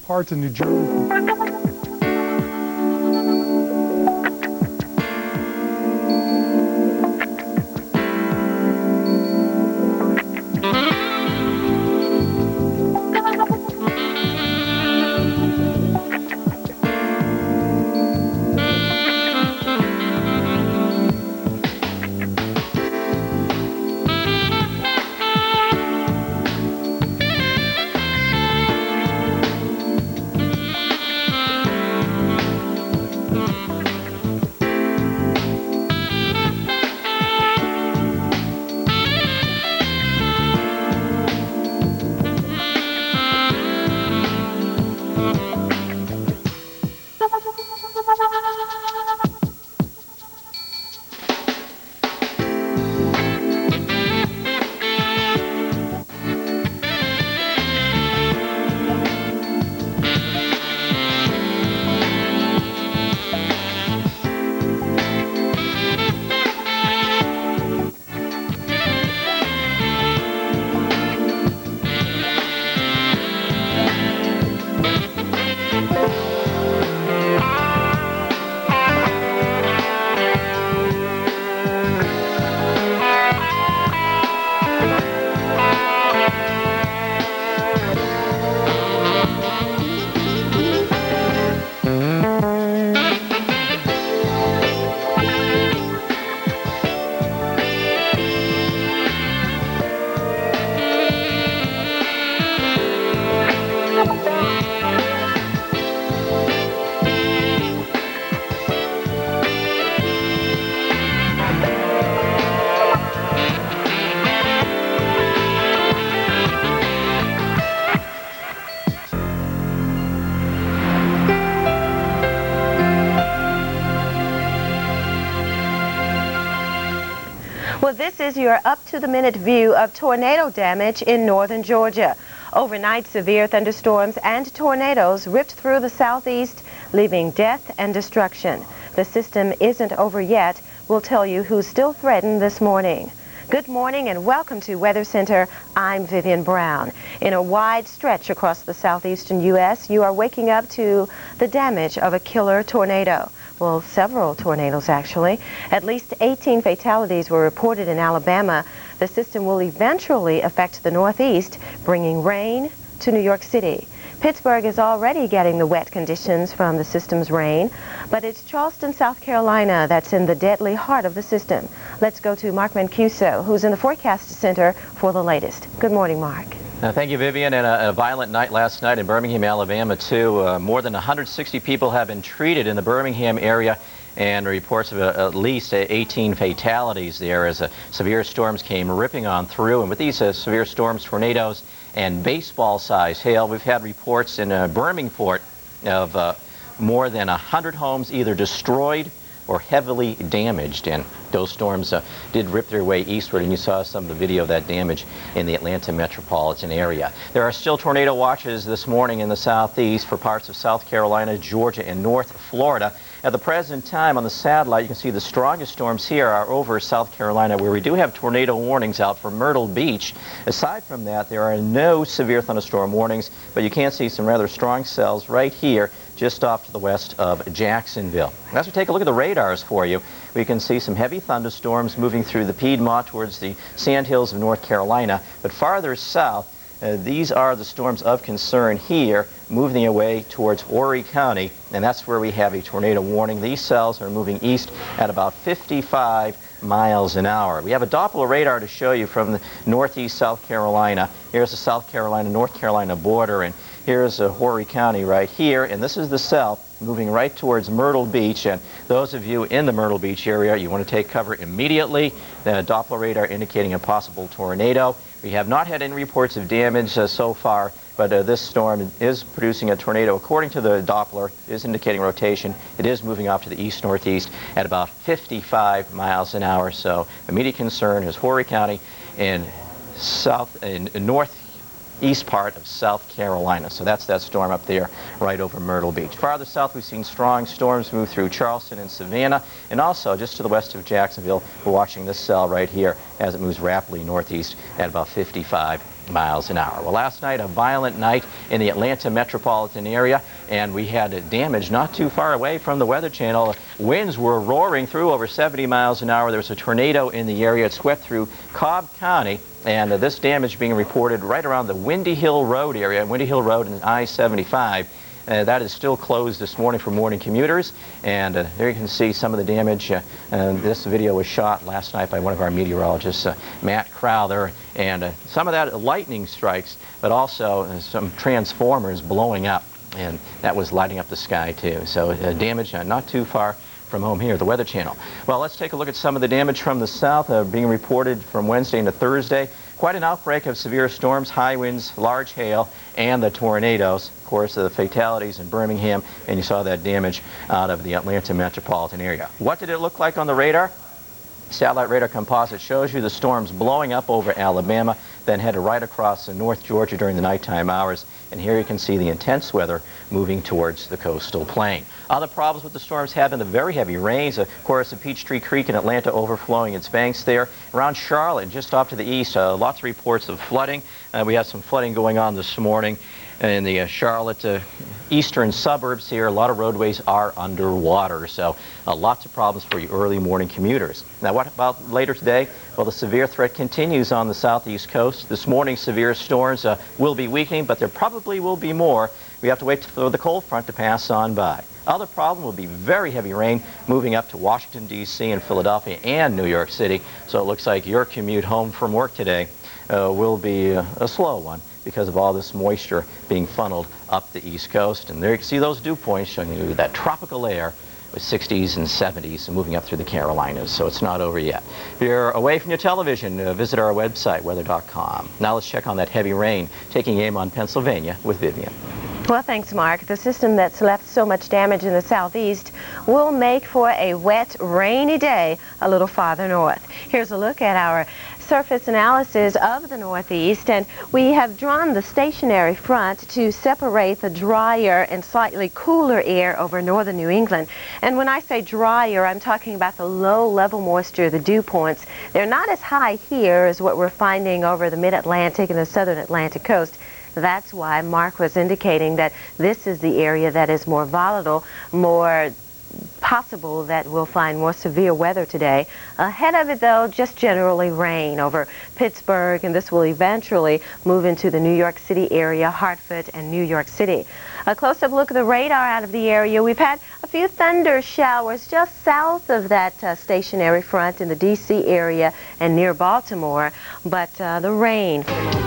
parts of New Jersey. Well, this is your up-to-the-minute view of tornado damage in northern Georgia. Overnight, severe thunderstorms and tornadoes ripped through the southeast, leaving death and destruction. The system isn't over yet. We'll tell you who's still threatened this morning. Good morning and welcome to Weather Center. I'm Vivian Brown. In a wide stretch across the southeastern U.S., you are waking up to the damage of a killer tornado. Well, several tornadoes actually. At least 18 fatalities were reported in Alabama. The system will eventually affect the Northeast, bringing rain to New York City. Pittsburgh is already getting the wet conditions from the system's rain, but it's Charleston, South Carolina that's in the deadly heart of the system. Let's go to Mark Mancuso, who's in the Forecast Center for the latest. Good morning, Mark. Thank you, Vivian. And a violent night last night in Birmingham, Alabama, too. More than 160 people have been treated in the Birmingham area, and reports of at least 18 fatalities there as severe storms came ripping on through. And with these severe storms, tornadoes, and baseball-sized hail, we've had reports in Birmingport of more than 100 homes either destroyed or heavily damaged, and those storms did rip their way eastward, and you saw some of the video of that damage in the Atlanta metropolitan area. There are still tornado watches this morning in the southeast for parts of South Carolina, Georgia, and North Florida. At the present time on the satellite, you can see the strongest storms here are over South Carolina, where we do have tornado warnings out for Myrtle Beach. Aside from that, there are no severe thunderstorm warnings, but you can see some rather strong cells right here just off to the west of Jacksonville. As we take a look at the radars for you, we can see some heavy thunderstorms moving through the Piedmont towards the Sandhills of North Carolina, but farther south, these are the storms of concern here, moving their way towards Horry County, and that's where we have a tornado warning. These cells are moving east at about 55 miles an hour. We have a Doppler radar to show you from the northeast South Carolina. Here's the South Carolina-North Carolina border, and here's Horry County right here, and this is the cell moving right towards Myrtle Beach. And those of you in the Myrtle Beach area, you want to take cover immediately. The Doppler radar indicating a possible tornado. We have not had any reports of damage so far, but this storm is producing a tornado. According to the Doppler, it is indicating rotation. It is moving off to the east-northeast at about 55 miles an hour. So immediate concern is Horry County and northeast part of South Carolina. So that's that storm up there right over Myrtle Beach. Farther south, we've seen strong storms move through Charleston and Savannah, and also just to the west of Jacksonville, we're watching this cell right here as it moves rapidly northeast at about 55 miles an hour. Well, last night, a violent night in the Atlanta metropolitan area, and we had damage not too far away from the Weather Channel. Winds were roaring through over 70 miles an hour. There was a tornado in the area. It swept through Cobb County, and this damage being reported right around the Windy Hill Road area, Windy Hill Road and I-75. That is still closed this morning for morning commuters, and there you can see some of the damage. This video was shot last night by one of our meteorologists, Matt Crowther, and some of that lightning strikes, but also some transformers blowing up, and that was lighting up the sky too. So damage not too far from home here, the Weather Channel. Well, let's take a look at some of the damage from the south being reported from Wednesday into Thursday. Quite an outbreak of severe storms, high winds, large hail, and the tornadoes. Of course, the fatalities in Birmingham, and you saw that damage out of the Atlanta metropolitan area. What did it look like on the radar? Satellite radar composite shows you the storms blowing up over Alabama, then headed right across North Georgia during the nighttime hours. And here you can see the intense weather moving towards the coastal plain. Other problems with the storms have been the very heavy rains. Of course, the Peachtree Creek in Atlanta overflowing its banks there. Around Charlotte, just off to the east, lots of reports of flooding. We have some flooding going on this morning in the Charlotte eastern suburbs here. A lot of roadways are underwater, so lots of problems for you early morning commuters. Now, what about later today? Well, the severe threat continues on the southeast coast. This morning, severe storms will be weakening, but there probably will be more. We have to wait for the cold front to pass on by. Other problem will be very heavy rain moving up to Washington, D.C. and Philadelphia and New York City. So it looks like your commute home from work today will be a slow one because of all this moisture being funneled up the East Coast. And there you can see those dew points showing you that tropical air with 60s and 70s moving up through the Carolinas. So it's not over yet. If you're away from your television, visit our website, weather.com. Now let's check on that heavy rain taking aim on Pennsylvania with Vivian. Well, thanks, Mark. The system that's left so much damage in the southeast will make for a wet, rainy day a little farther north. Here's a look at our surface analysis of the northeast, and we have drawn the stationary front to separate the drier and slightly cooler air over northern New England. And when I say drier, I'm talking about the low-level moisture, the dew points. They're not as high here as what we're finding over the mid-Atlantic and the southern Atlantic coast. That's why Mark was indicating that this is the area that is more volatile, more possible that we'll find more severe weather today. Ahead of it, though, just generally rain over Pittsburgh, and this will eventually move into the New York City area, Hartford, and New York City. A close-up look at the radar out of the area. We've had a few thunder showers just south of that stationary front in the D.C. area and near Baltimore, but the rain for the most